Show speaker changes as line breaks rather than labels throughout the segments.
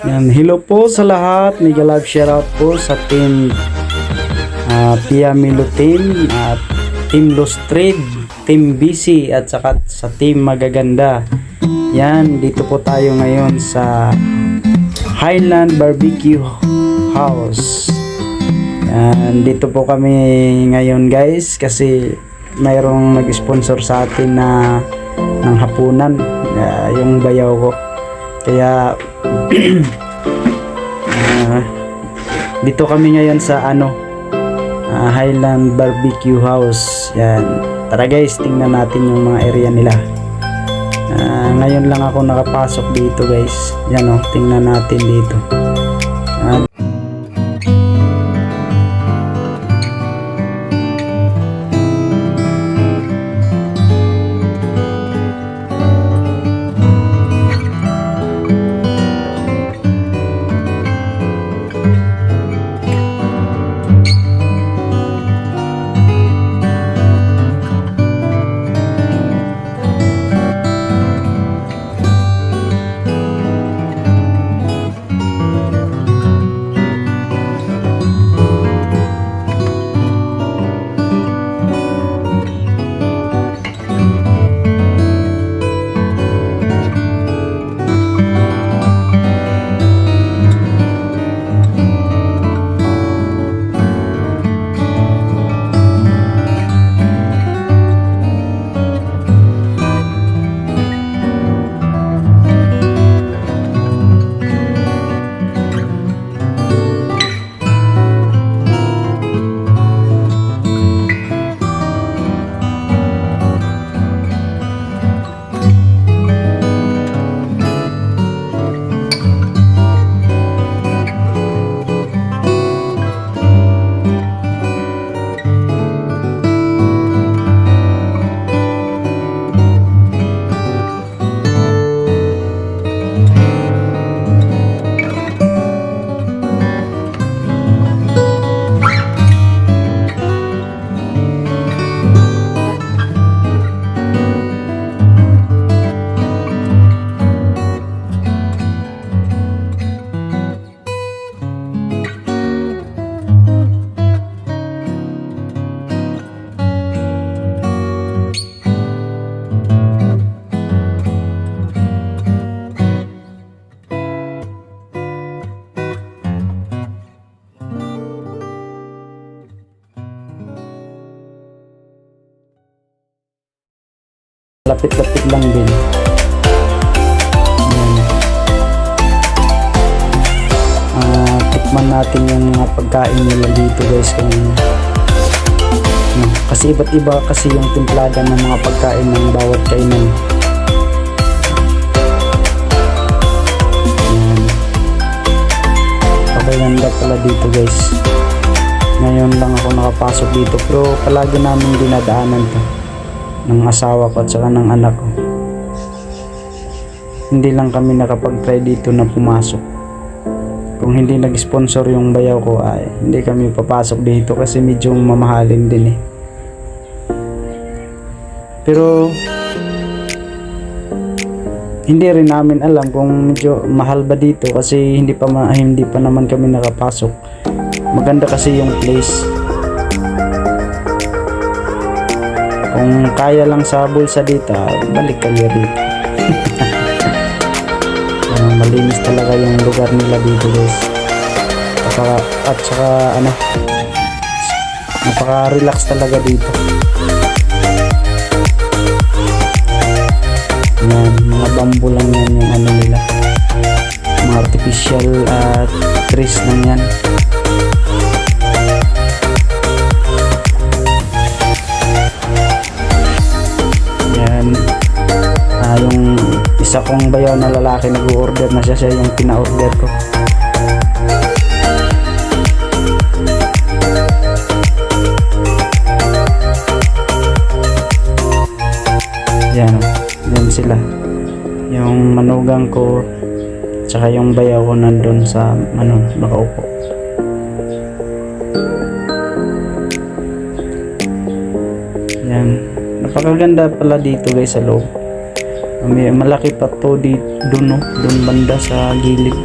Yan, hello po sa lahat. Mega love shoutout po sa team Pia Milo team at team Lost Trade, team BC at saka sa team Magaganda. Yan, dito po tayo ngayon sa Highland Barbecue House. Yan, dito po kami ngayon guys kasi mayroong nag-sponsor sa atin na ng hapunan, yung bayaw ko. Kaya dito kami ngayon sa Highland Barbecue House. Yan. Tara guys, tingnan natin yung mga area nila. Ngayon lang ako nakapasok dito guys. Yan tingnan natin dito. Lapit-lapit lang din. Tikman natin yung mga pagkain nila dito guys. Kasi iba't iba kasi yung timplada ng mga pagkain ng bawat kainan. Pagkaganda pala dito guys. Ngayon lang ako nakapasok dito pero palagi namin dinadaanan to ng asawa ko at saka ng anak ko. Hindi lang kami nakapag-try dito na pumasok. Kung hindi nag-sponsor yung bayaw ko ay hindi kami papasok dito kasi medyo mamahalin din eh. Pero hindi rin namin alam kung medyo mahal ba dito kasi hindi pa naman kami nakapasok. Maganda kasi yung place. Kung kaya lang sa bulsa dito, balik kayo dito. Malinis talaga yung lugar nila dito guys. At saka napaka-relax talaga dito. Yan, mga bamboo lang yan yung nila. Mga artificial trees lang yan. Yung isa kong bayaw na lalaki nag-order na siya yung pina-order ko. Yan sila, yung manugang ko tsaka yung bayaw ko nandun sa nakaupo. Yan, napakaganda pala dito guys sa loob. May malaki pa to di doon, no? Doon banda sa gilid.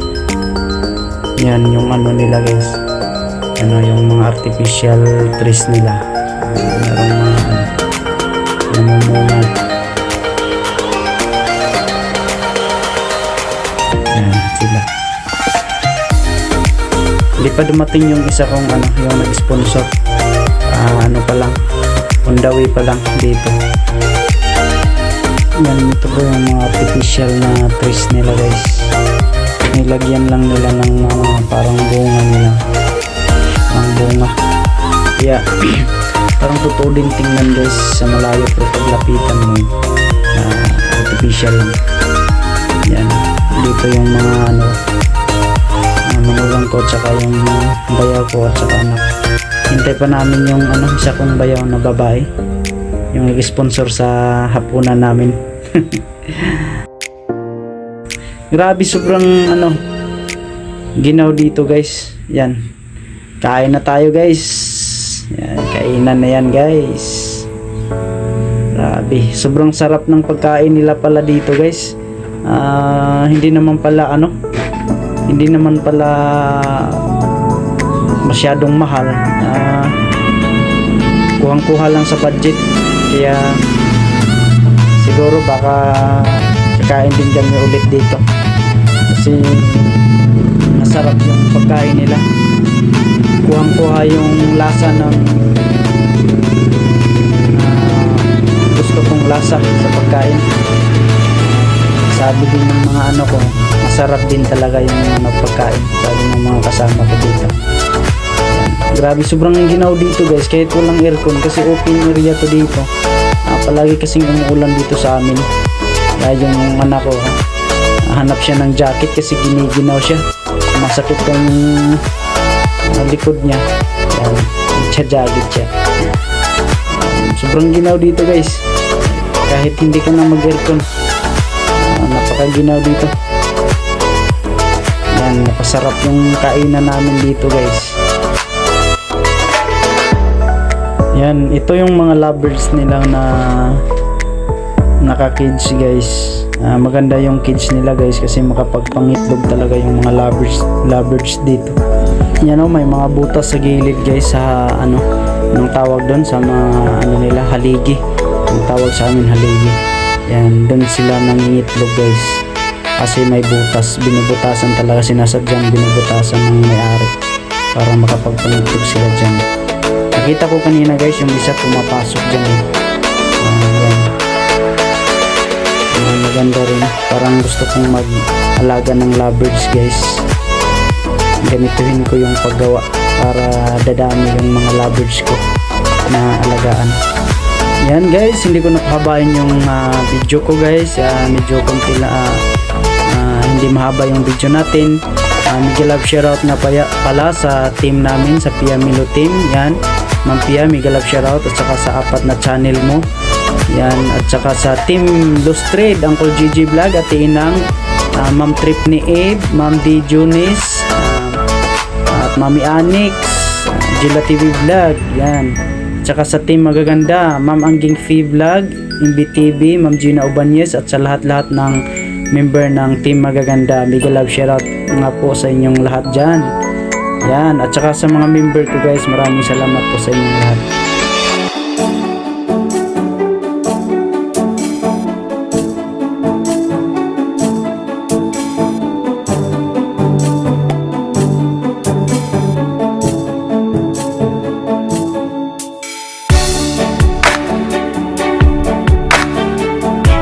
Yan yung ano nila guys. Ano yung mga artificial trees nila. Merong mga namumunga. Yan sila. Hindi pa dumating yung isa kong ano, yung nag-sponsor. Ano pa lang, on the way pa lang dito. Yan, ito po yung mga artificial na trees nila guys. Nilagyan lang nila ng parang bunga nila. Parang bunga. Kaya parang totoo din tingnan guys sa malayo, pero paglapitan mo artificial lang. Yan, dito yung mga ano, manulang ko, tsaka yung bayaw ko, at saka anak. Hintay pa namin yung ano, isa kong bayaw na babae, yung nag-sponsor sa hapunan namin. Grabe, sobrang ano, ginaw dito guys. Yan, kain na tayo guys. Yan, kainan na yan guys. Grabe, sobrang sarap ng pagkain nila pala dito guys. Hindi naman pala ano, hindi naman pala masyadong mahal. Kuhang-kuha lang sa budget. Kaya siguro baka kakain din kami ulit dito kasi masarap yung pagkain nila. Kuhang-kuha yung lasa ng gusto kong lasa sa pagkain. Sabi din ng mga ano ko, masarap din talaga yung mga pagkain, sabi ng mga kasama ko dito. Grabe, sobrang ginaw dito guys, kahit walang aircon kasi open area to dito. Palagi kasing umuulan dito sa amin. Kaya yung anak ko, hanap siya ng jacket kasi giniginaw siya. Masakit yung likod niya. Yan, jacket siya. Sobrang ginaw dito guys. Kahit hindi ka na mag-aircon, napakaginaw dito. Yan, napasarap yung kainan namin dito guys. Yan, ito yung mga lovebirds nila na naka-cage guys. Maganda yung cage nila guys kasi makapagpangitlog talaga yung mga lovebirds dito. Yan, may mga butas sa gilid guys, sa ano, nung tawag doon sa mga ano nila, haligi. Yung tawag sa amin haligi. Yan, doon sila nangingitlog guys. Kasi may butas, binubutasan talaga, sinasadyang binubutasan ng may-ari para makapagpangitlog sila dyan. Nakita ko kanina guys, yung isa pumapasok dyan. Yan. Maganda rin. Parang gusto kong mag-alaga ng lovebirds guys. Ganituhin ko yung paggawa para dadami yung mga lovebirds ko na alagaan. Yan guys, hindi ko napahabain yung video ko guys. Medyo konti hindi mahaba yung video natin. Miguel Love shoutout na pala sa team namin, sa Pia Milo team. Yan, Ma'am Pia, Miguel Love shoutout, at saka sa 4 na channel mo. Yan, at saka sa team Lost Trade, Uncle Gigi Vlog, at Inang, Ma'am Trip ni Abe, Ma'am D. Junis, at Mami Anix, Gila TV Vlog. Yan, at saka sa team Magaganda, Ma'am Angging Fee Vlog, MBTV, Ma'am Gina Ubanyes, at sa lahat-lahat ng member ng team Magaganda, Miguel Love shoutout nga po sa inyong lahat dyan. Yan, at saka sa mga member ko guys, maraming salamat po sa inyong lahat.